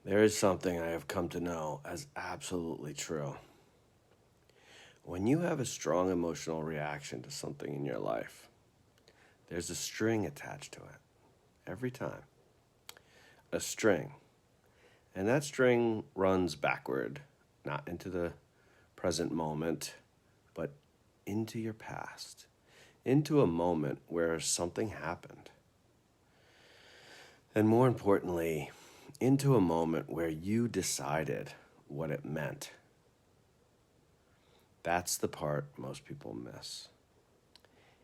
There is something I have come to know as absolutely true. When you have a strong emotional reaction to something in your life, there's a string attached to it every time. A string. And that string runs backward, not into the present moment, but into your past, into a moment where something happened. And more importantly, into a moment where you decided what it meant. That's the part most people miss.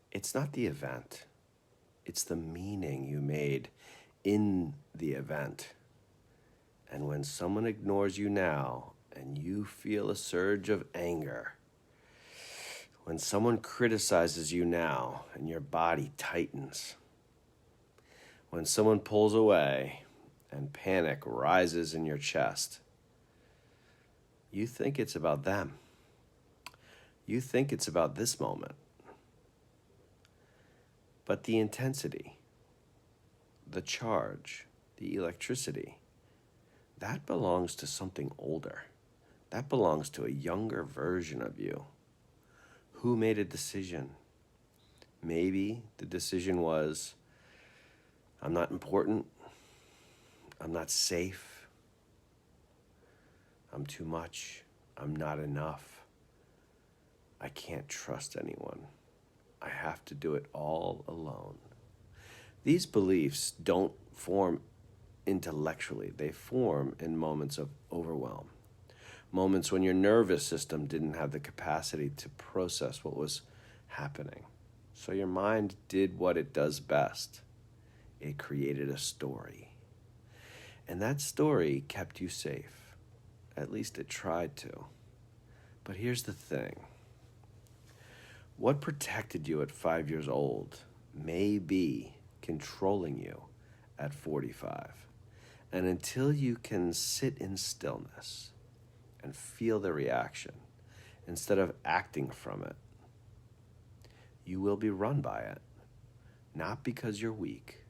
It's not the event, it's the meaning you made in the event. And when someone ignores you now and you feel a surge of anger, when someone criticizes you now and your body tightens, when someone pulls away and panic rises in your chest, you think it's about them. You think it's about this moment. But the intensity, the charge, the electricity, that belongs to something older. That belongs to a younger version of you. Who made a decision? Maybe the decision was, I'm not important, I'm not safe, I'm too much, I'm not enough, I can't trust anyone, I have to do it all alone. These beliefs don't form intellectually, they form in moments of overwhelm. Moments when your nervous system didn't have the capacity to process what was happening. So your mind did what it does best. It created a story. And that story kept you safe. At least it tried to. But here's the thing. What protected you at 5 years old may be controlling you at 45. And until you can sit in stillness and feel the reaction instead of acting from it, you will be run by it. Not because you're weak,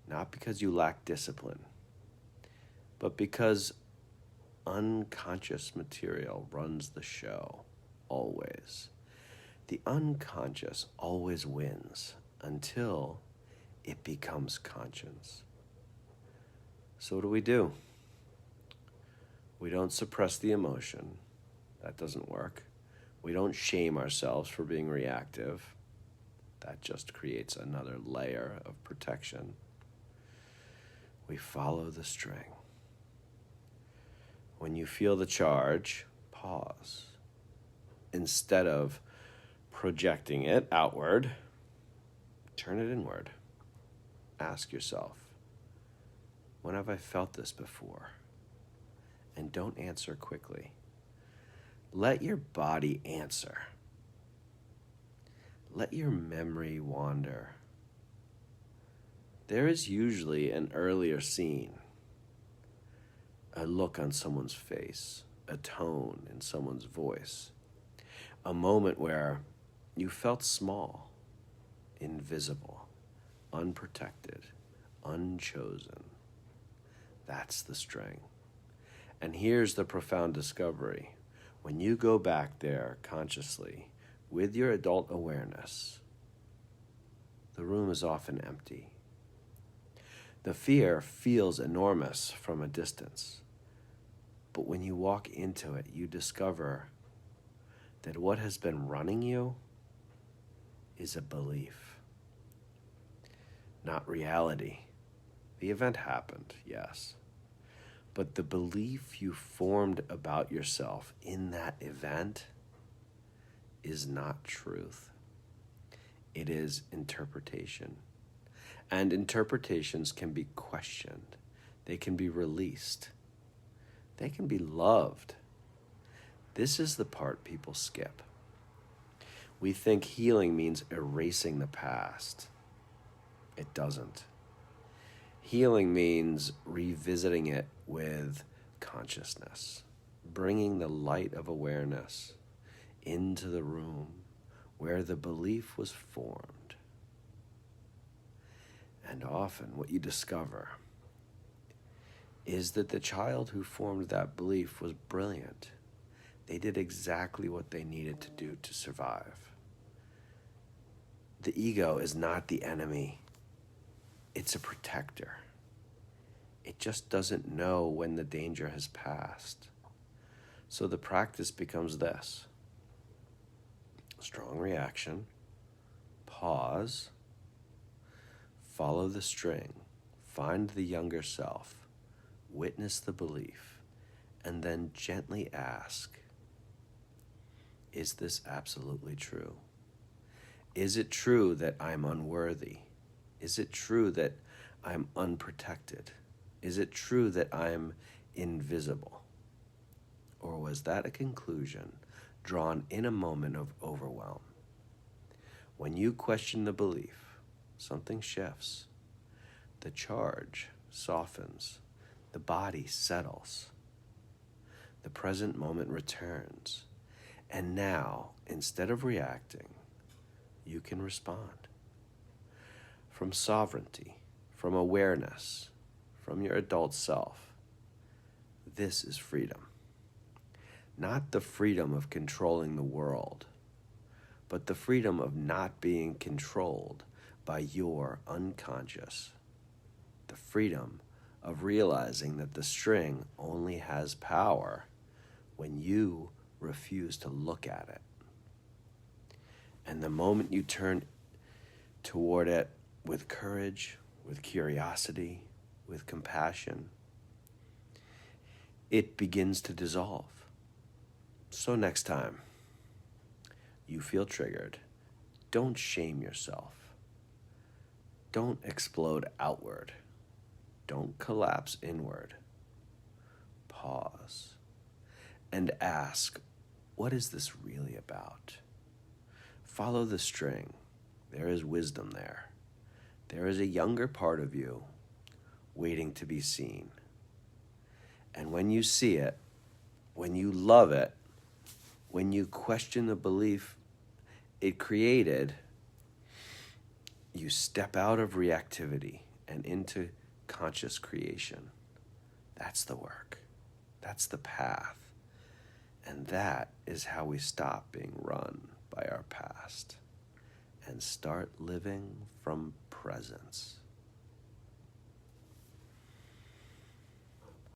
not because you lack discipline, but because unconscious material runs the show, always. The unconscious always wins until it becomes conscience. So what do? We don't suppress the emotion. That doesn't work. We don't shame ourselves for being reactive. That just creates another layer of protection. We follow the string. When you feel the charge, pause. Instead of projecting it outward, turn it inward. Ask yourself, when have I felt this before? And don't answer quickly. Let your body answer. Let your memory wander. There is usually an earlier scene, a look on someone's face, a tone in someone's voice, a moment where you felt small, invisible, unprotected, unchosen. That's the string. And here's the profound discovery. When you go back there consciously with your adult awareness, the room is often empty. The fear feels enormous from a distance. But when you walk into it, you discover that what has been running you is a belief, not reality. The event happened, yes. But the belief you formed about yourself in that event is not truth. It is interpretation. And interpretations can be questioned. They can be released. They can be loved. This is the part people skip. We think healing means erasing the past. It doesn't. Healing means revisiting it with consciousness, bringing the light of awareness into the room where the belief was formed. And often what you discover is that the child who formed that belief was brilliant. They did exactly what they needed to do to survive. The ego is not the enemy. It's a protector. It just doesn't know when the danger has passed. So the practice becomes this: strong reaction, pause, follow the string, find the younger self, witness the belief, and then gently ask, is this absolutely true? Is it true that I'm unworthy? Is it true that I'm unprotected? Is it true that I'm invisible? Or was that a conclusion drawn in a moment of overwhelm? When you question the belief, something shifts. The charge softens. The body settles. The present moment returns. And now, instead of reacting, you can respond. From sovereignty, from awareness, from your adult self. This is freedom. Not the freedom of controlling the world, but the freedom of not being controlled by your unconscious. The freedom of realizing that the string only has power when you refuse to look at it. And the moment you turn toward it with courage, with curiosity, with compassion, it begins to dissolve. So next time you feel triggered, don't shame yourself. Don't explode outward. Don't collapse inward. Pause and ask, what is this really about? Follow the string. There is wisdom there. There is a younger part of you waiting to be seen. And when you see it, when you love it, when you question the belief it created, you step out of reactivity and into conscious creation. That's the work. That's the path. And that is how we stop being run by our past and start living from presence.